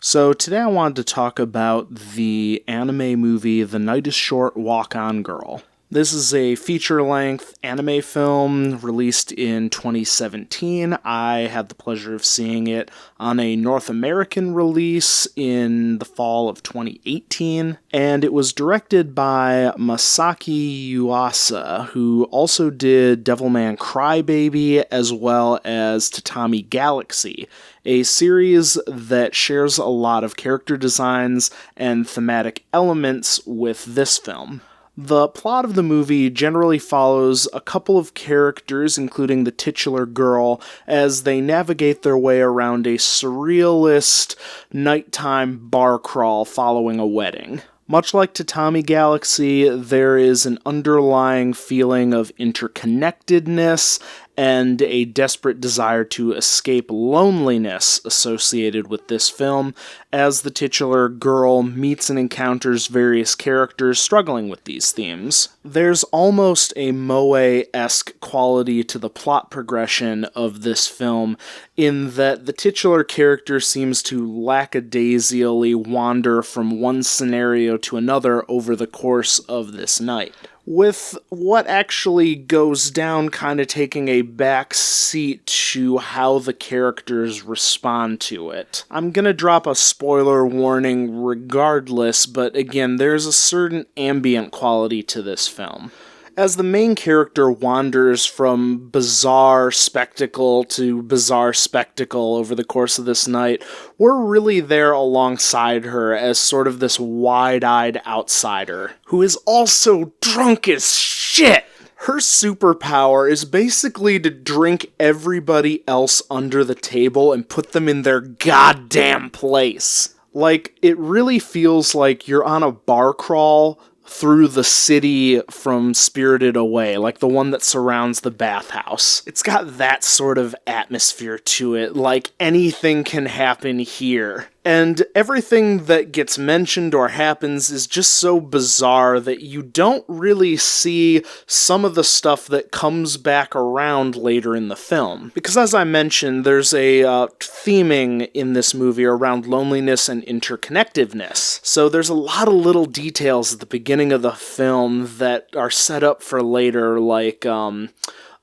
So today I wanted to talk about the anime movie The Night is Short, Walk On Girl. This is a feature-length anime film released in 2017. I had the pleasure of seeing it on a North American release in the fall of 2018, and it was directed by Masaki Yuasa, who also did Devilman Crybaby as well as Tatami Galaxy, a series that shares a lot of character designs and thematic elements with this film. The plot of the movie generally follows a couple of characters, including the titular girl, as they navigate their way around a surrealist nighttime bar crawl following a wedding. Much like Tatami Galaxy, there is an underlying feeling of interconnectedness and a desperate desire to escape loneliness associated with this film, as the titular girl meets and encounters various characters struggling with these themes. There's almost a moe-esque quality to the plot progression of this film, in that the titular character seems to lackadaisically wander from one scenario to another over the course of this night, with what actually goes down kind of taking a back seat to how the characters respond to it. I'm gonna drop a spoiler warning regardless, but again, there's a certain ambient quality to this film. As the main character wanders from bizarre spectacle to bizarre spectacle over the course of this night, we're really there alongside her as sort of this wide-eyed outsider, who is also drunk as shit! Her superpower is basically to drink everybody else under the table and put them in their goddamn place. Like, it really feels like you're on a bar crawl through the city from Spirited Away, like the one that surrounds the bathhouse. It's got that sort of atmosphere to it, like anything can happen here. And everything that gets mentioned or happens is just so bizarre that you don't really see some of the stuff that comes back around later in the film. Because as I mentioned, there's a theming in this movie around loneliness and interconnectedness. So there's a lot of little details at the beginning of the film that are set up for later, like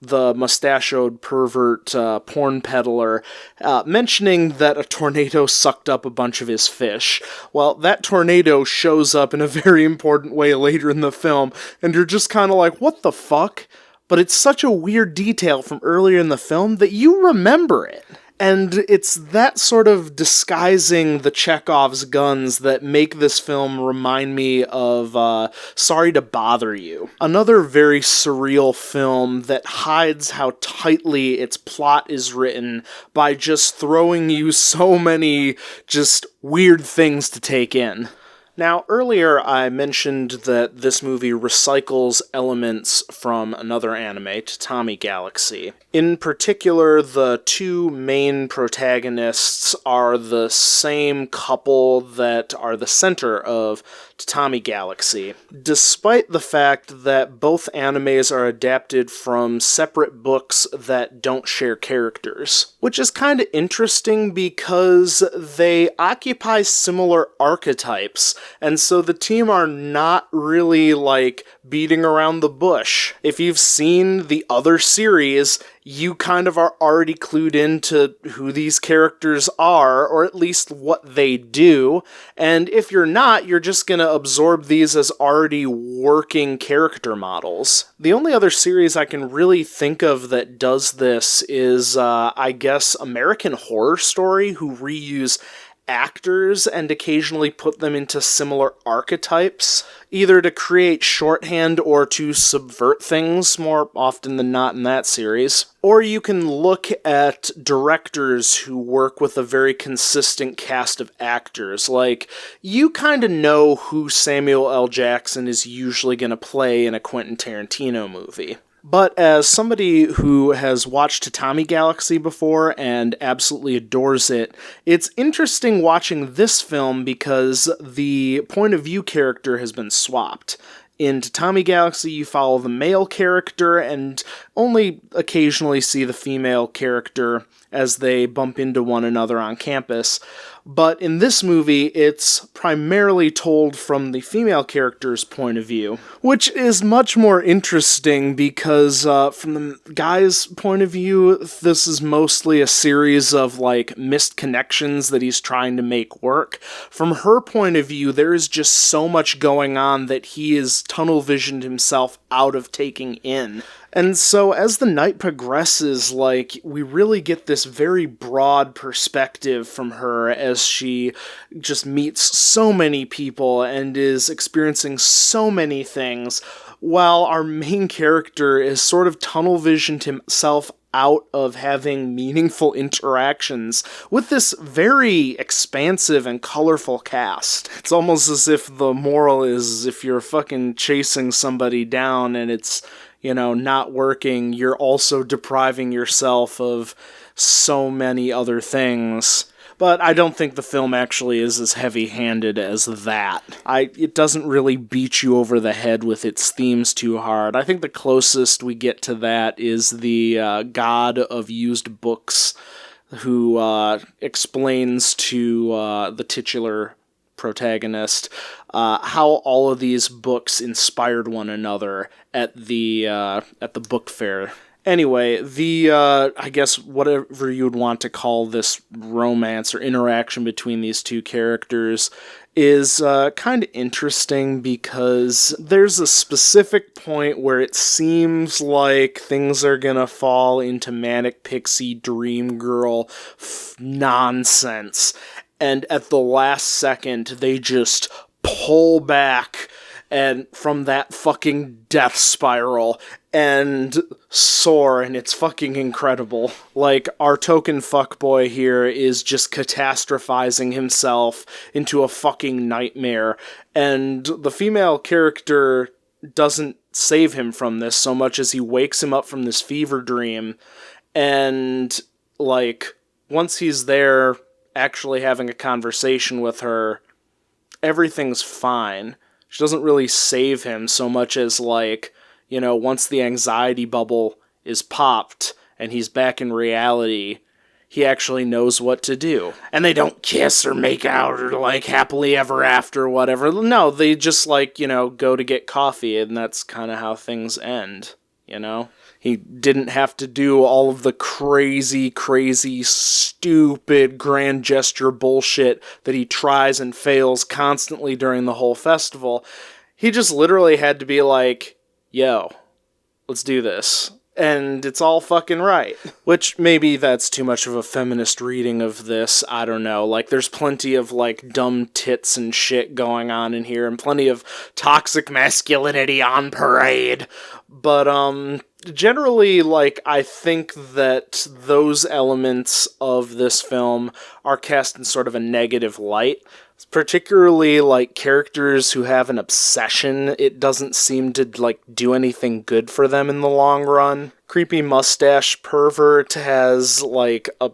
the mustachioed pervert porn peddler mentioning that a tornado sucked up a bunch of his fish. Well, that tornado shows up in a very important way later in the film, and you're just kind of like, what the fuck? But it's such a weird detail from earlier in the film that you remember it. And it's that sort of disguising the Chekhov's guns that make this film remind me of Sorry to Bother You. Another very surreal film that hides how tightly its plot is written by just throwing you so many just weird things to take in. Now, earlier I mentioned that this movie recycles elements from another anime, Tatami Galaxy. In particular, the two main protagonists are the same couple that are the center of Tatami Galaxy, despite the fact that both animes are adapted from separate books that don't share characters. Which is kind of interesting because they occupy similar archetypes, and so the team are not really, like, beating around the bush. If you've seen the other series, you kind of are already clued into who these characters are, or at least what they do, and if you're not, you're just gonna absorb these as already working character models. The only other series I can really think of that does this is, I guess, American Horror Story, who reuse actors and occasionally put them into similar archetypes, either to create shorthand or to subvert things, more often than not in that series. Or you can look at directors who work with a very consistent cast of actors. Like, you kind of know who Samuel L. Jackson is usually going to play in a Quentin Tarantino movie. But as somebody who has watched Tatami Galaxy before and absolutely adores it, it's interesting watching this film because the point of view character has been swapped. In Tatami Galaxy, you follow the male character, and only occasionally see the female character as they bump into one another on campus. But in this movie, it's primarily told from the female character's point of view, which is much more interesting because from the guy's point of view, this is mostly a series of like missed connections that he's trying to make work. From her point of view, there is just so much going on that he is tunnel visioned himself out of taking in. And so as the night progresses, like, we really get this very broad perspective from her as she just meets so many people and is experiencing so many things, while our main character is sort of tunnel visioned himself out of having meaningful interactions with this very expansive and colorful cast. It's almost as if the moral is, if you're fucking chasing somebody down and it's, not working, you're also depriving yourself of so many other things. But I don't think the film actually is as heavy-handed as that. It doesn't really beat you over the head with its themes too hard. I think the closest we get to that is the god of used books, who explains to the titular protagonist how all of these books inspired one another at the book fair. Anyway, I guess whatever you would want to call this romance or interaction between these two characters is kind of interesting because there's a specific point where it seems like things are gonna fall into manic pixie dream girl nonsense, and at the last second they just pull back and from that fucking death spiral and soar, and it's fucking incredible. Like, our token fuckboy here is just catastrophizing himself into a fucking nightmare, and the female character doesn't save him from this so much as he wakes him up from this fever dream, and, like, once he's there actually having a conversation with her, everything's fine. She doesn't really save him so much as, like, once the anxiety bubble is popped and he's back in reality, he actually knows what to do. And they don't kiss or make out or, like, happily ever after or whatever. No, they just, like, go to get coffee, and that's kind of how things end, He didn't have to do all of the crazy, stupid, grand gesture bullshit that he tries and fails constantly during the whole festival. He just literally had to be like, yo, let's do this. And it's all fucking right. Which, maybe that's too much of a feminist reading of this, I don't know. Like, there's plenty of, like, dumb tits and shit going on in here, and plenty of toxic masculinity on parade. But, generally, like, I think that those elements of this film are cast in sort of a negative light. Particularly, like, characters who have an obsession, it doesn't seem to, like, do anything good for them in the long run. Creepy mustache pervert has, like, a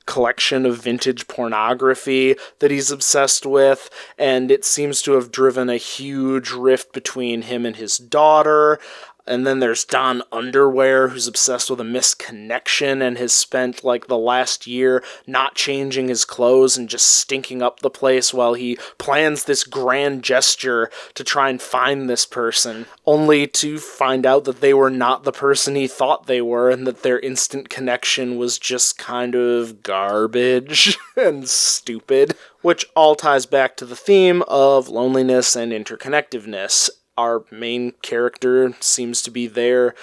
collection of vintage pornography that he's obsessed with, and it seems to have driven a huge rift between him and his daughter. And then there's Don Underwear, who's obsessed with a misconnection and has spent, like, the last year not changing his clothes and just stinking up the place while he plans this grand gesture to try and find this person, only to find out that they were not the person he thought they were and that their instant connection was just kind of garbage and stupid, which all ties back to the theme of loneliness and interconnectiveness. Our main character seems to be there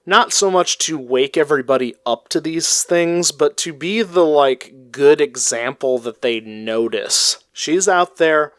not so much to wake everybody up to these things, but to be the, like, good example that they notice. She's out there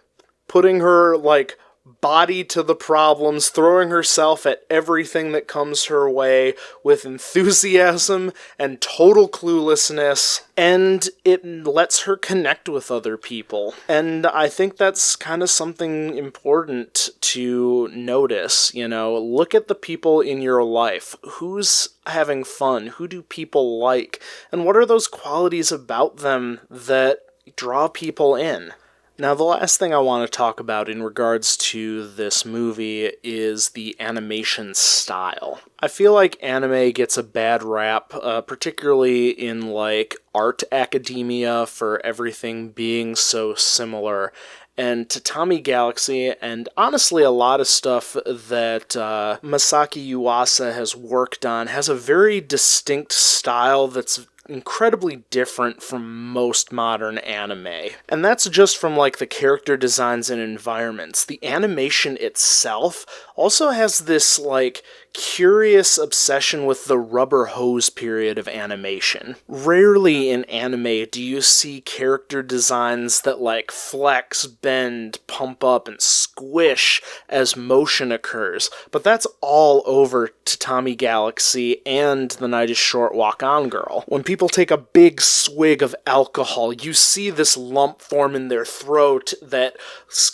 putting her, like, body to the problems, throwing herself at everything that comes her way with enthusiasm and total cluelessness, and it lets her connect with other people. And I think that's kind of something important to notice, look at the people in your life. Who's having fun? Who do people like? And what are those qualities about them that draw people in? Now, the last thing I want to talk about in regards to this movie is the animation style. I feel like anime gets a bad rap, particularly in, like, art academia for everything being so similar. And Tatami Galaxy, and honestly a lot of stuff that Masaki Yuasa has worked on, has a very distinct style that's incredibly different from most modern anime. And that's just from like the character designs and environments. The animation itself also has this like curious obsession with the rubber hose period of animation. Rarely in anime do you see character designs that like flex, bend, pump up, and squish as motion occurs, but that's all over Tatami Galaxy and The Night is Short, Walk On Girl. When people take a big swig of alcohol, you see this lump form in their throat that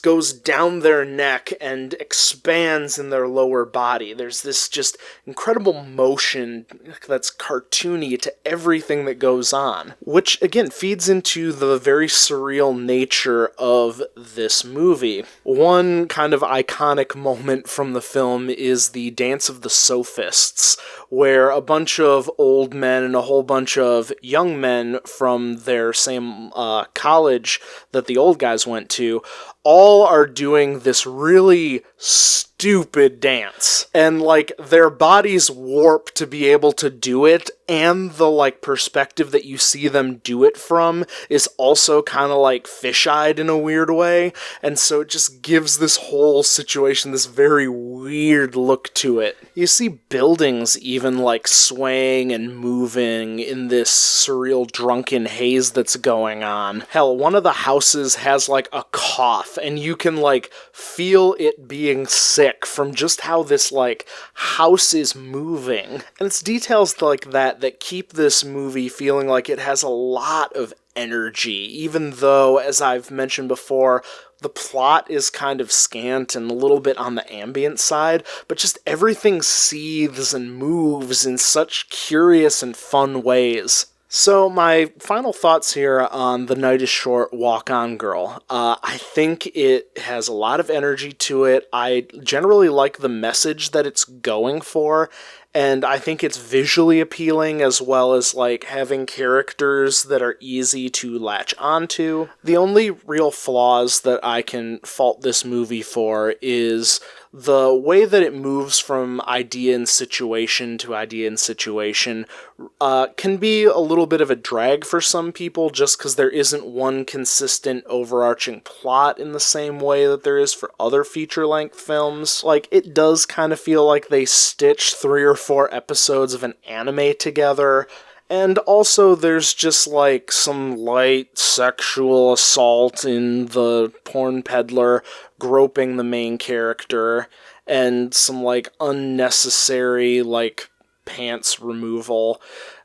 goes down their neck and expands in their lower body. There's this just incredible motion that's cartoony to everything that goes on, which again feeds into the very surreal nature of this movie. One kind of iconic moment from the film is the Dance of the Sophists, where a bunch of old men and a whole bunch of young men from their same college that the old guys went to all are doing this really stupid dance. And, like, their bodies warp to be able to do it, and the, like, perspective that you see them do it from is also kind of, like, fish-eyed in a weird way. And so it just gives this whole situation this very weird look to it. You see buildings even, like, swaying and moving in this surreal drunken haze that's going on. Hell, one of the houses has, like, a cough, and you can, like, feel it being sick from just how this, like, house is moving. And it's details like that keep this movie feeling like it has a lot of energy, even though, as I've mentioned before, the plot is kind of scant and a little bit on the ambient side, but just everything seethes and moves in such curious and fun ways. So my final thoughts here on The Night is Short, Walk On Girl. I think it has a lot of energy to it. I generally like the message that it's going for, and I think it's visually appealing as well as like having characters that are easy to latch onto. The only real flaws that I can fault this movie for is the way that it moves from idea and situation to idea and situation can be a little bit of a drag for some people just because there isn't one consistent overarching plot in the same way that there is for other feature-length films. Like, it does kind of feel like they stitched 3 or 4 episodes of an anime together. And also, there's just, like, some light sexual assault in the porn peddler groping the main character, and some, like, unnecessary, like, pants removal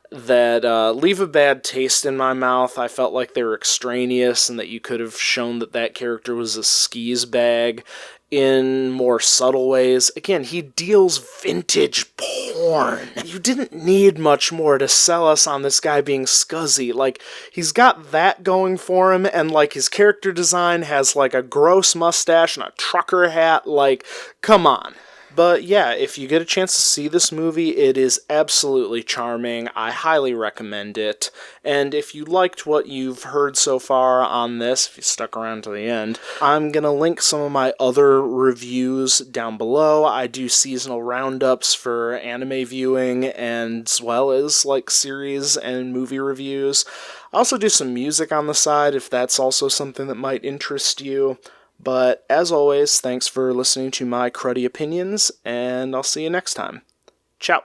that leave a bad taste in my mouth. I felt like they were extraneous, and that you could have shown that that character was a skis bag in more subtle ways. Again, he deals vintage porn. You didn't need much more to sell us on this guy being scuzzy. Like, he's got that going for him, and, like, his character design has, like, a gross mustache and a trucker hat. Like, come on. But yeah, if you get a chance to see this movie, it is absolutely charming. I highly recommend it. And if you liked what you've heard so far on this, if you stuck around to the end, I'm going to link some of my other reviews down below. I do seasonal roundups for anime viewing, and as well as like series and movie reviews. I also do some music on the side if that's also something that might interest you. But as always, thanks for listening to my cruddy opinions, and I'll see you next time. Ciao.